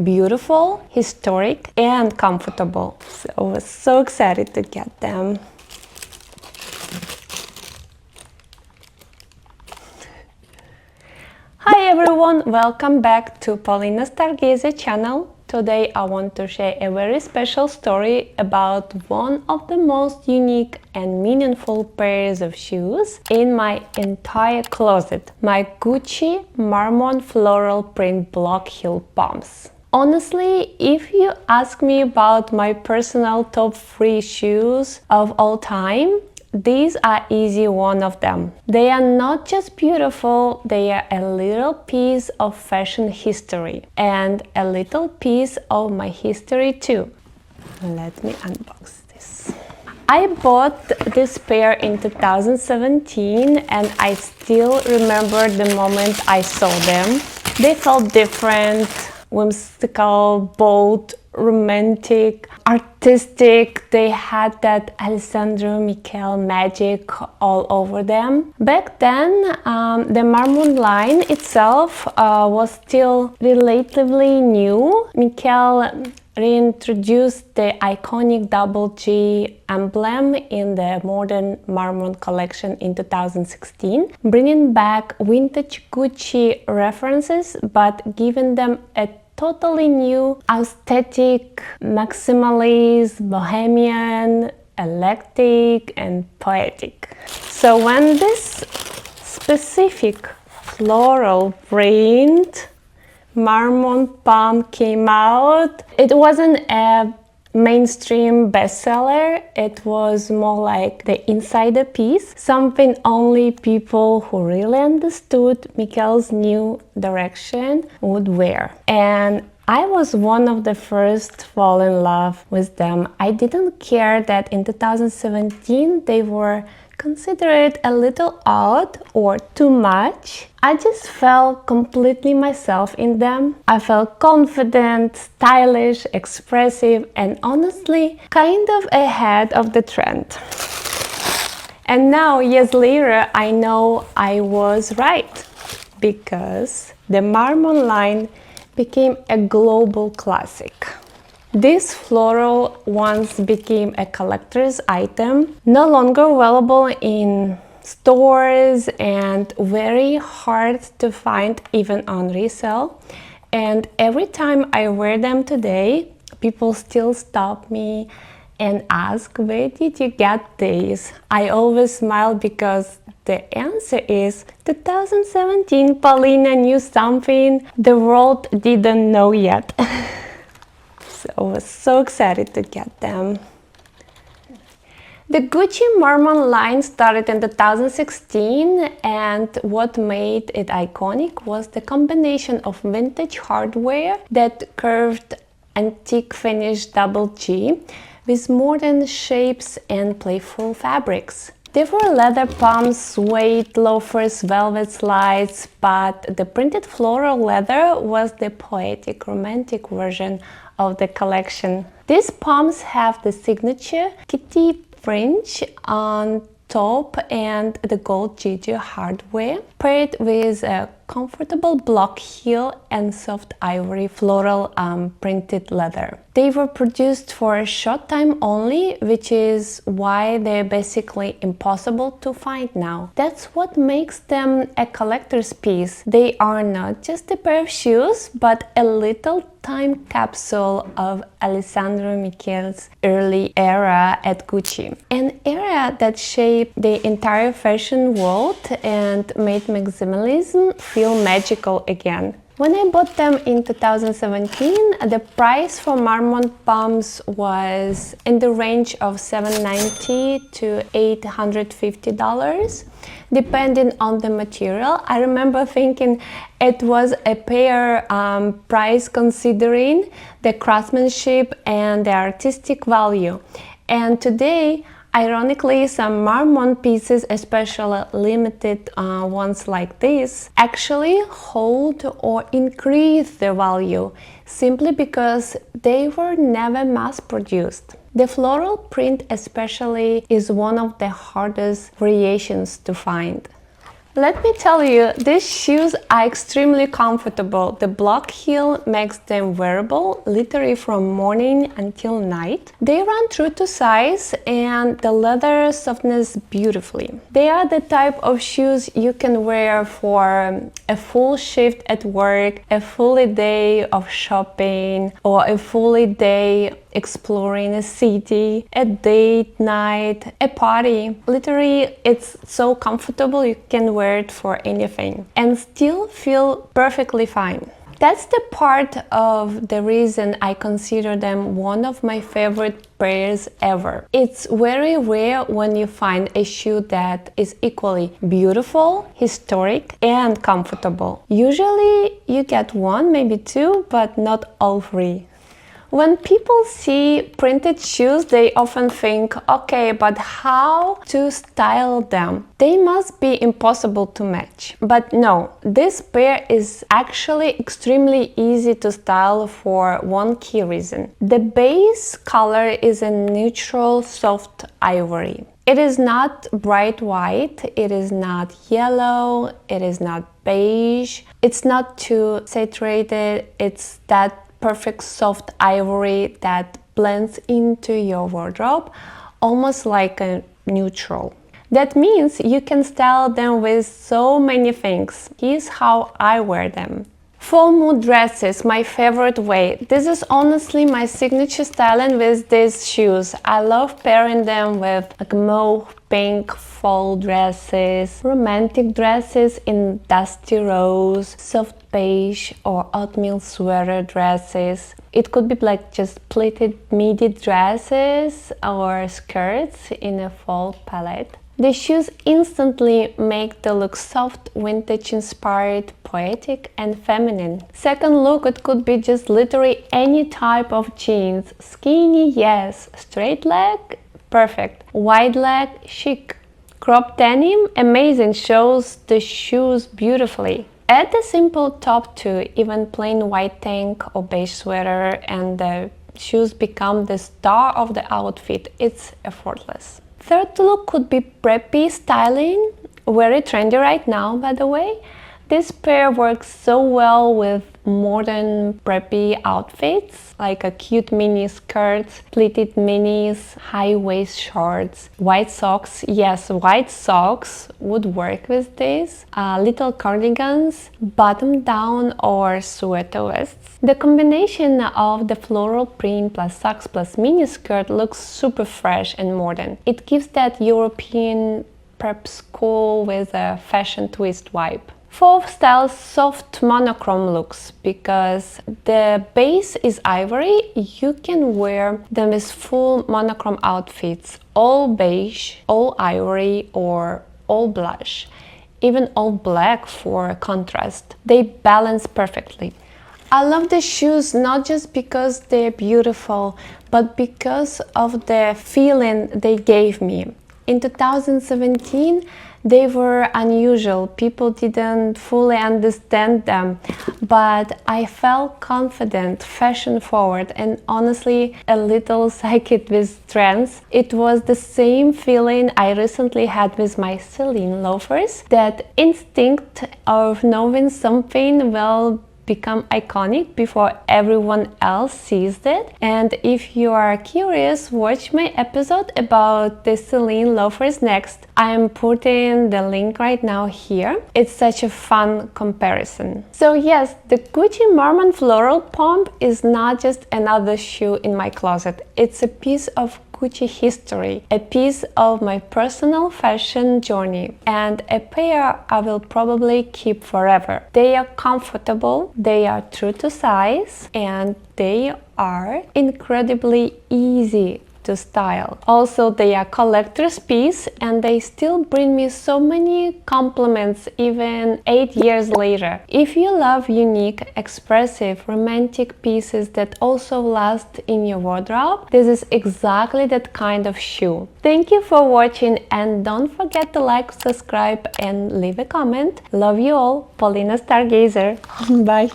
beautiful, historic, and comfortable. So I was so excited to get them. Hi everyone, welcome back to Polina Stargazer channel. Today I want to share a very special story about one of the most unique and meaningful pairs of shoes in my entire closet, my Gucci Marmont Floral Print block heel pumps. Honestly, if you ask me about my personal top 3 shoes of all time, these are easy one of them. They are not just beautiful, they are a little piece of fashion history and a little piece of my history too. Let me unbox this. I bought this pair in 2017 and I still remember the moment I saw them. They felt different, whimsical, bold, romantic, artistic. They had that Alessandro Michele magic all over them. Back then, the Marmont line itself was still relatively new. Michele reintroduced the iconic double G emblem in the modern Marmont collection in 2016, bringing back vintage Gucci references but giving them a totally new aesthetic, maximalist, bohemian, eclectic and poetic. So when this specific floral print Marmont pump came out, it wasn't a mainstream bestseller. It was more like the insider piece, something only people who really understood Michele's new direction would wear. And I was one of the first to fall in love with them. I didn't care that in 2017 they were considered a little odd or too much. I just felt completely myself in them. I felt confident, stylish, expressive, and honestly kind of ahead of the trend. And now, years later, I know I was right, because the Marmont line became a global classic. This floral once became a collector's item, no longer available in stores and very hard to find even on resale. And every time I wear them today, people still stop me and ask, where did you get these? I always smile because the answer is 2017 Polina knew something the world didn't know yet. So I was so excited to get them. The Gucci Marmont line started in 2016, and what made it iconic was the combination of vintage hardware, that curved antique finish double G, with modern shapes and playful fabrics. They were leather pumps, suede loafers, velvet slides, but the printed floral leather was the poetic, romantic version of the collection. These pumps have the signature kitty fringe on top and the gold Gigi hardware, paired with a comfortable block heel and soft ivory floral printed leather. They were produced for a short time only, which is why they're basically impossible to find now. That's what makes them a collector's piece. They are not just a pair of shoes, but a little time capsule of Alessandro Michele's early era at Gucci. An era that shaped the entire fashion world and made maximalism feel magical again. When I bought them in 2017, the price for Marmont pumps was in the range of $790 to $850, depending on the material. I remember thinking it was a fair price considering the craftsmanship and the artistic value. And today, ironically, some Marmont pieces, especially limited ones like this, actually hold or increase their value simply because they were never mass-produced. The floral print especially is one of the hardest variations to find. Let me tell you, these shoes are extremely comfortable. The block heel makes them wearable literally from morning until night. They run true to size and the leather softness beautifully. They are the type of shoes you can wear for a full shift at work, a full day of shopping, or a full day exploring a city, a date night, a party. Literally, it's so comfortable you can wear it for anything and still feel perfectly fine. That's the part of the reason I consider them one of my favorite pairs ever. It's very rare when you find a shoe that is equally beautiful, historic, and comfortable. Usually you get one, maybe two, but not all three. When people see printed shoes, they often think, okay, but how to style them? They must be impossible to match. But no, this pair is actually extremely easy to style for one key reason. The base color is a neutral, soft ivory. It is not bright white, it is not yellow, it is not beige, it's not too saturated, it's that perfect soft ivory that blends into your wardrobe, almost like a neutral. That means you can style them with so many things. Here's how I wear them. Full mood dresses, my favorite way. This is honestly my signature styling with these shoes. I love pairing them with like mauve pink fall dresses, romantic dresses in dusty rose, soft beige or oatmeal sweater dresses. It could be like just pleated midi dresses or skirts in a fall palette. The shoes instantly make the look soft, vintage-inspired, poetic and feminine. Second look, it could be just literally any type of jeans. Skinny, yes. Straight leg, perfect. Wide leg, chic. Crop denim, amazing, shows the shoes beautifully. Add a simple top to even plain white tank or beige sweater and the shoes become the star of the outfit. It's effortless. Third look could be preppy styling, very trendy right now, by the way. This pair works so well with modern preppy outfits, like a cute mini skirts, pleated minis, high-waist shorts, white socks. Yes, white socks would work with this. Little cardigans, bottom-down or sweater vests. The combination of the floral print plus socks plus mini skirt looks super fresh and modern. It gives that European prep school with a fashion twist vibe. Fourth style, soft monochrome looks. Because the base is ivory, you can wear them as full monochrome outfits, all beige, all ivory or all blush, even all black for contrast. They balance perfectly. I love the shoes not just because they're beautiful, but because of the feeling they gave me. In 2017, they were unusual. People didn't fully understand them, but I felt confident, fashion forward, and honestly a little psychic with trends. It was the same feeling I recently had with my Celine loafers, that instinct of knowing something will become iconic before everyone else sees it. And if you are curious, watch my episode about the Celine loafers next. I am putting the link right now here. It's such a fun comparison. So yes, the Gucci Marmont Floral Print is not just another shoe in my closet. It's a piece of Gucci history, a piece of my personal fashion journey, and a pair I will probably keep forever. They are comfortable, they are true to size, and they are incredibly easy to style. Also, they are collector's piece and they still bring me so many compliments even 8 years later. If you love unique, expressive, romantic pieces that also last in your wardrobe, this is exactly that kind of shoe. Thank you for watching and don't forget to like, subscribe and leave a comment. Love you all, Polina Stargazer. Bye!